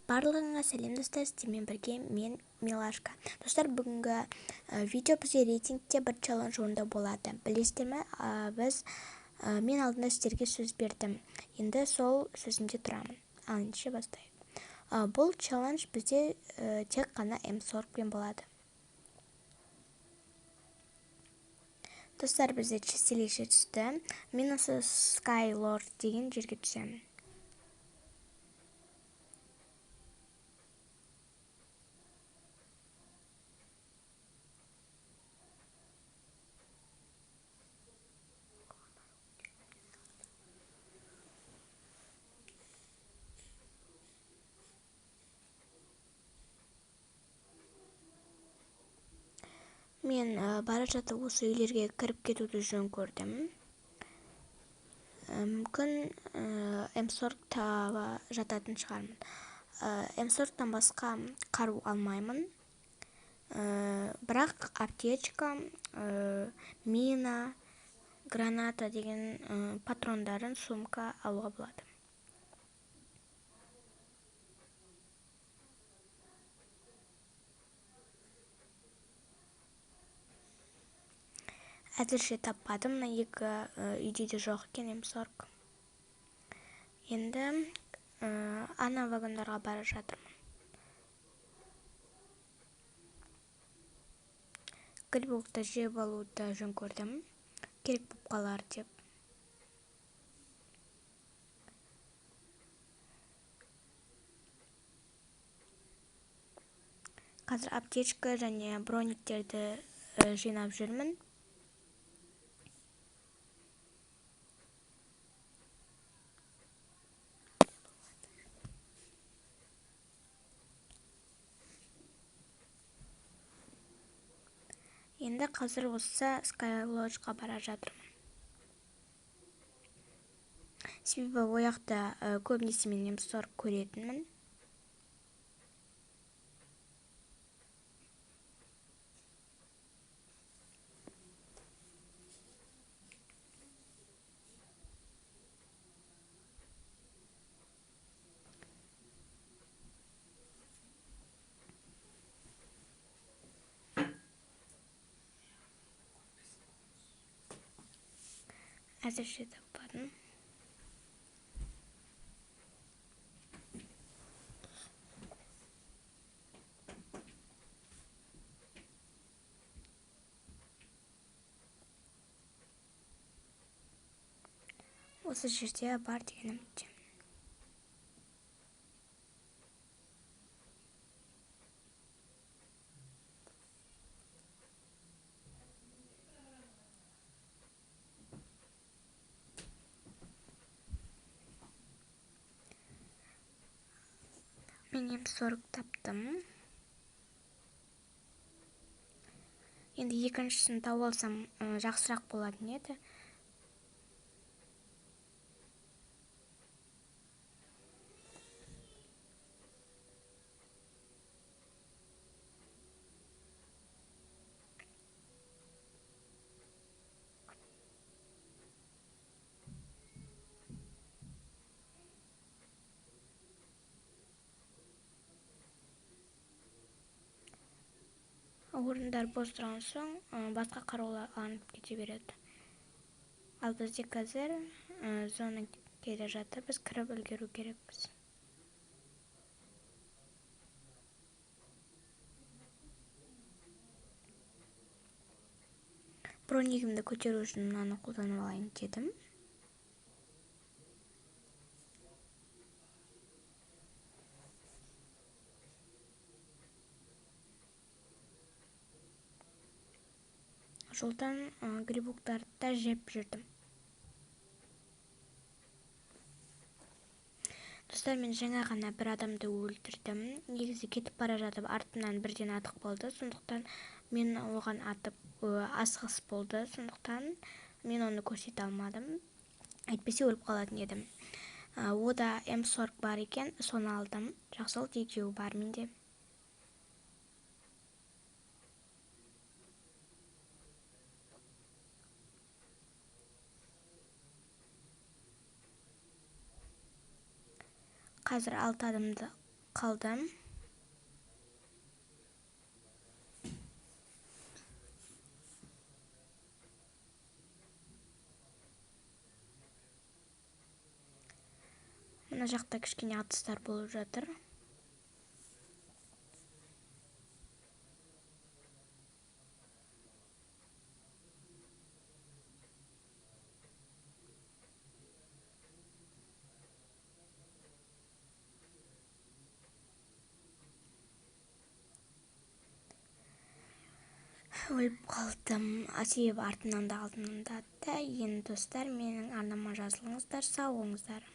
Барлығыңа сәлем достар, сіздермен бірге мен Милашка. Достар, бүгінгі видео бізде рейтингте бір челлендж орында болады. Білесіздер ме, мен алдында сіздерге сөз бердім. Енді сол сөзімде тұрамын. Ал ендеше бастайық. Бұл челлендж бізде тек қана М40 болады. Достар, бізде чистилище түсті. Мен осы Skylord деген жерге түсемін. Мен бара жатып осы үйлерге кіріп кетуді жөн көрдім. Мүмкін М40-та жататын шығармын. М40-тан басқа қару алмаймын. Бірақ аптечка, мина, граната деген патрондарын сумка алуға болады. Әзірше таппадым, екі үйде де жоқ екен М40. Енді ана вагондарға бара жатырмын. Грибокты жеп алуды жөн көрдім, керек болып қалар деп. Қазір аптечка және брониктерді жинап жүрмін. Енді қазір осы Skylodge'ға бара жатырмын. Себебі ояқта көбінесе мен М40 көретінмін. Әзірше таппадым. Осы жерде бар деген үміттемін. Мен М40 таптым. Енді екіншісін тауып алсам жақсырақ болатын еді. Орындар бос тұрған соң басқа қарулар алынып кете береді. Ал бізде қазір зона келе жатыр, біз кіріп үлгеру керекпіз. Бронигімді көтеру үшін мынаны қолданып алайын дедім. Жолдан грибоктарды да жеп жүрдім. Достар, мен жаңа ғана бір адамды өлтірдім. Негізі кетіп бара жатып артымнан бірден атық болды. Сондықтан мен оған атып асығыс болды. Сондықтан мен оны көрсете алмадым. Әйтпесе өліп қалатын едім. Ода М40 бар екен, соны алдым. Жақсы, екеуі бар менде. Қазір 6 адамды қалдым. Мына жақта кішкене атыстар болып жатыр. Өліп қалдым. Себебі артымнан да алдымнан да атты. Енді достар, менің арнама жазылыңыздар, сау болыңыздар.